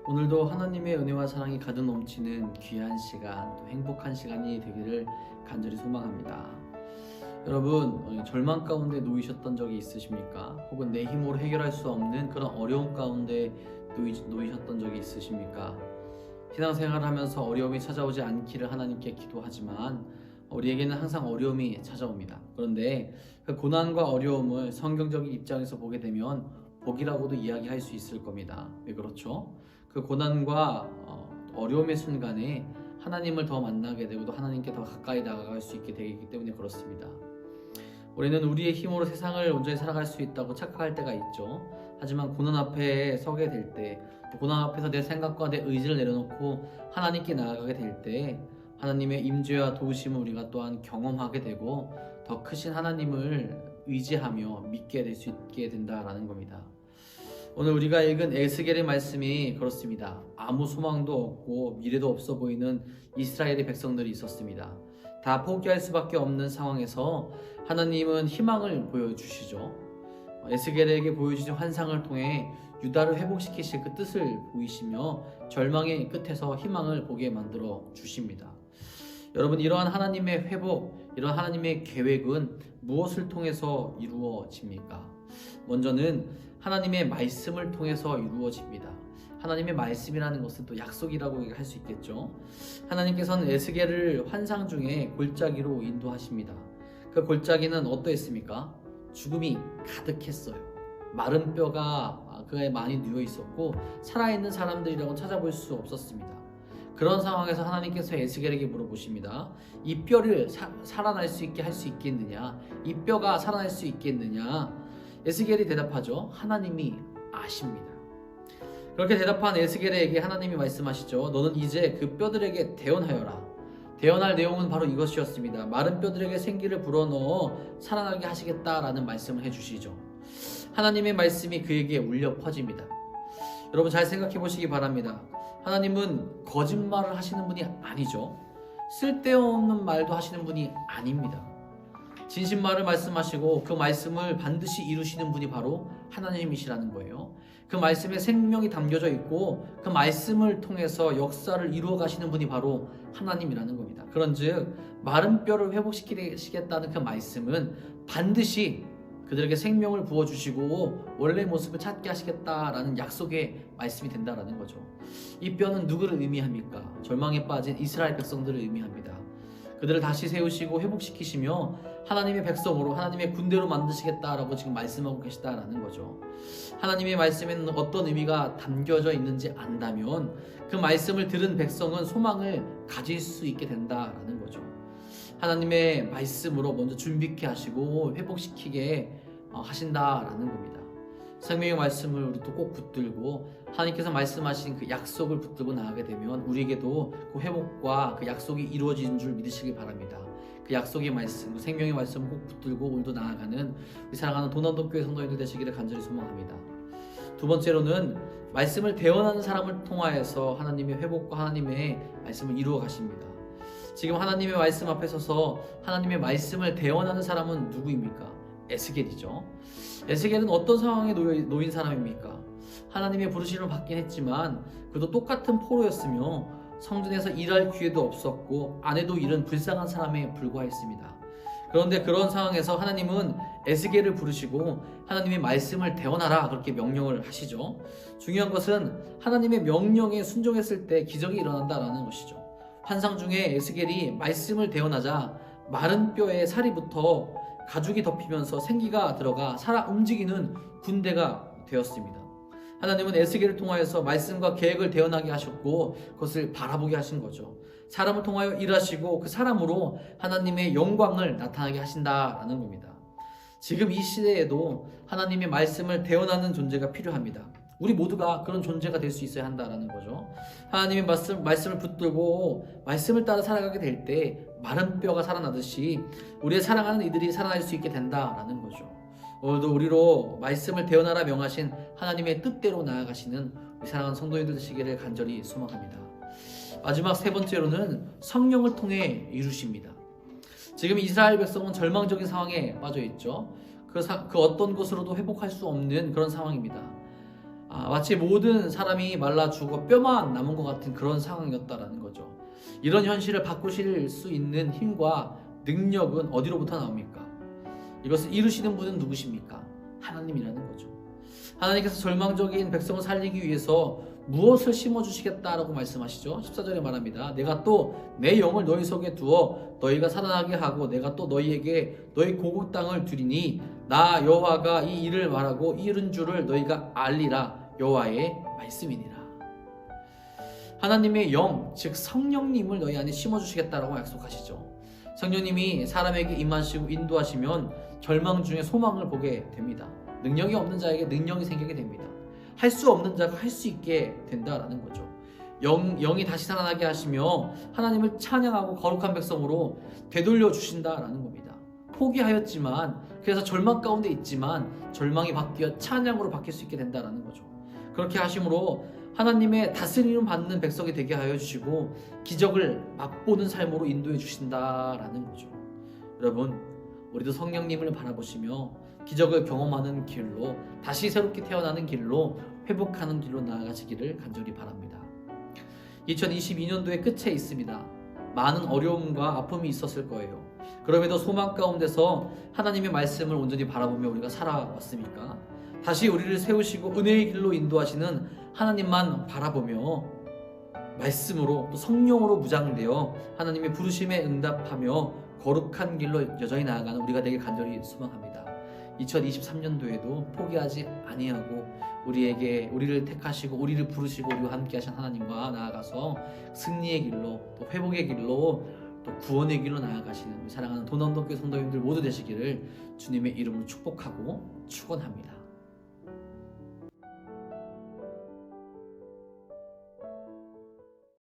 오늘도 하나님의 은혜와 사랑이 가득 넘치는 귀한 시간, 또 행복한 시간이 되기를 간절히 소망합니다. 여러분, 절망 가운데 놓이셨던 적이 있으십니까? 혹은 내 힘으로 해결할 수 없는 그런 어려움 가운데 놓이셨던 적이 있으십니까? 신앙생활을 하면서 어려움이 찾아오지 않기를 하나님께 기도하지만 우리에게는 항상 어려움이 찾아옵니다. 그런데 그 고난과 어려움을 성경적인 입장에서 보게 되면 복이라고도 이야기할 수 있을 겁니다. 왜 그렇죠? 그 고난과 어려움의 순간에 하나님을 더 만나게 되고 또 하나님께 더 가까이 다가갈 수 있게 되기 때문에 그렇습니다. 우리는 우리의 힘으로 세상을 온전히 살아갈 수 있다고 착각할 때가 있죠. 하지만 고난 앞에 서게 될 때, 고난 앞에서 내 생각과 내 의지를 내려놓고 하나님께 나아가게 될 때 하나님의 임재와 도우심을 우리가 또한 경험하게 되고 더 크신 하나님을 의지하며 믿게 될 수 있게 된다라는 겁니다. 오늘 우리가 읽은 에스겔의 말씀이 그렇습니다. 아무 소망도 없고 미래도 없어 보이는 이스라엘의 백성들이 있었습니다. 다 포기할 수밖에 없는 상황에서 하나님은 희망을 보여주시죠. 에스겔에게 보여주신 환상을 통해 유다를 회복시키실 그 뜻을 보이시며 절망의 끝에서 희망을 보게 만들어 주십니다. 여러분, 이러한 하나님의 회복, 이러한 하나님의 계획은 무엇을 통해서 이루어집니까? 먼저는 하나님의 말씀을 통해서 이루어집니다. 하나님의 말씀이라는 것은 또 약속이라고 할 수 있겠죠. 하나님께서는 에스겔을 환상 중에 골짜기로 인도하십니다. 그 골짜기는 어떠했습니까? 죽음이 가득했어요. 마른 뼈가 그에 많이 누워 있었고 살아있는 사람들이라고는 찾아볼 수 없었습니다. 그런 상황에서 하나님께서 에스겔에게 물어보십니다. 이 뼈를 살아날 수 있게 할 수 있겠느냐? 이 뼈가 살아날 수 있겠느냐? 에스겔이 대답하죠. 하나님이 아십니다. 그렇게 대답한 에스겔에게 하나님이 말씀하시죠. 너는 이제 그 뼈들에게 대언하여라. 대언할 내용은 바로 이것이었습니다. 마른 뼈들에게 생기를 불어넣어 살아나게 하시겠다라는 말씀을 해주시죠. 하나님의 말씀이 그에게 울려 퍼집니다. 여러분, 잘 생각해 보시기 바랍니다. 하나님은 거짓말을 하시는 분이 아니죠. 쓸데없는 말도 하시는 분이 아닙니다. 진실말을 말씀하시고 그 말씀을 반드시 이루시는 분이 바로 하나님이시라는 거예요. 그 말씀에 생명이 담겨져 있고 그 말씀을 통해서 역사를 이루어 가시는 분이 바로 하나님이라는 겁니다. 그런즉 마른 뼈를 회복시키겠다는 그 말씀은 반드시 그들에게 생명을 부어주시고 원래 모습을 찾게 하시겠다라는 약속의 말씀이 된다라는 거죠. 이 뼈는 누구를 의미합니까? 절망에 빠진 이스라엘 백성들을 의미합니다. 그들을 다시 세우시고 회복시키시며 하나님의 백성으로 하나님의 군대로 만드시겠다라고 지금 말씀하고 계시다라는 거죠. 하나님의 말씀에는 어떤 의미가 담겨져 있는지 안다면 그 말씀을 들은 백성은 소망을 가질 수 있게 된다라는 거죠. 하나님의 말씀으로 먼저 준비케 하시고 회복시키게 하신다라는 겁니다. 생명의 말씀을 우리도 꼭 붙들고 하나님께서 말씀하신 그 약속을 붙들고 나가게 되면 우리에게도 그 회복과 그 약속이 이루어지는 줄 믿으시기 바랍니다. 그 약속의 말씀, 그 생명의 말씀을 꼭 붙들고 오늘도 나아가는 우리 사랑하는 도남동교회 성도님들 되시기를 간절히 소망합니다. 두 번째로는 말씀을 대언하는 사람을 통하여서 하나님의 회복과 하나님의 말씀을 이루어 가십니다. 지금 하나님의 말씀 앞에 서서 하나님의 말씀을 대언하는 사람은 누구입니까? 에스겔이죠. 에스겔은 어떤 상황에 놓인 사람입니까? 하나님의 부르심을 받긴 했지만 그도 똑같은 포로였으며 성전에서 일할 기회도 없었고 아내도 잃은 불쌍한 사람에 불과했습니다. 그런데 그런 상황에서 하나님은 에스겔을 부르시고 하나님의 말씀을 대언하라 그렇게 명령을 하시죠. 중요한 것은 하나님의 명령에 순종했을 때 기적이 일어난다라는 것이죠. 환상 중에 에스겔이 말씀을 대언하자 마른 뼈에 살이 붙어 가죽이 덮이면서 생기가 들어가 살아 움직이는 군대가 되었습니다. 하나님은 에스겔을 통하여서 말씀과 계획을 대언하게 하셨고 그것을 바라보게 하신 거죠. 사람을 통하여 일하시고 그 사람으로 하나님의 영광을 나타나게 하신다라는 겁니다. 지금 이 시대에도 하나님의 말씀을 대언하는 존재가 필요합니다. 우리 모두가 그런 존재가 될 수 있어야 한다라는 거죠. 하나님의 말씀을 붙들고 말씀을 따라 살아가게 될 때 마른 뼈가 살아나듯이 우리의 사랑하는 이들이 살아날 수 있게 된다라는 거죠. 오늘도 우리로 말씀을 대언하라 명하신 하나님의 뜻대로 나아가시는 우리 사랑하는 성도님들 되시기를 간절히 소망합니다. 마지막 세 번째로는 성령을 통해 이루십니다. 지금 이스라엘 백성은 절망적인 상황에 빠져 있죠. 그 어떤 것으로도 회복할 수 없는 그런 상황입니다. 마치 모든 사람이 말라 죽어 뼈만 남은 것 같은 그런 상황이었다라는 거죠. 이런 현실을 바꾸실 수 있는 힘과 능력은 어디로부터 나옵니까? 이것을 이루시는 분은 누구십니까? 하나님이라는 거죠. 하나님께서 절망적인 백성을 살리기 위해서 무엇을 심어주시겠다라고 말씀하시죠? 14절에 말합니다. 내가 또 내 영을 너희 속에 두어 너희가 살아나게 하고 내가 또 너희에게 너희 고국 땅을 주리니 나 여호와가 이 일을 말하고 이른 줄을 너희가 알리라. 여호와의 말씀이니라. 하나님의 영, 즉 성령님을 너희 안에 심어주시겠다라고 약속하시죠. 성령님이 사람에게 임하시고 인도하시면 절망 중에 소망을 보게 됩니다. 능력이 없는 자에게 능력이 생기게 됩니다. 할 수 없는 자가 할 수 있게 된다라는 거죠. 영이 다시 살아나게 하시며 하나님을 찬양하고 거룩한 백성으로 되돌려 주신다라는 겁니다. 포기하였지만, 그래서 절망 가운데 있지만 절망이 바뀌어 찬양으로 바뀔 수 있게 된다라는 거죠. 그렇게 하심으로 하나님의 다스림을 받는 백성이 되게 하여 주시고 기적을 맛보는 삶으로 인도해 주신다라는 거죠. 여러분, 우리도 성령님을 바라보시며 기적을 경험하는 길로, 다시 새롭게 태어나는 길로, 회복하는 길로 나아가시기를 간절히 바랍니다. 2022년도의 끝에 있습니다. 많은 어려움과 아픔이 있었을 거예요. 그럼에도 소망 가운데서 하나님의 말씀을 온전히 바라보며 우리가 살아왔습니까? 다시 우리를 세우시고 은혜의 길로 인도하시는 하나님만 바라보며 말씀으로 또 성령으로 무장되어 하나님의 부르심에 응답하며 거룩한 길로 여전히 나아가는 우리가 되길 간절히 소망합니다. 2023년도에도 포기하지 아니하고 우리를 택하시고 우리를 부르시고 우리와 함께 하신 하나님과 나아가서 승리의 길로, 또 회복의 길로, 또 구원의 길로 나아가시는 우리 사랑하는 도남동교회 성도님들 모두 되시기를 주님의 이름으로 축복하고 축원합니다.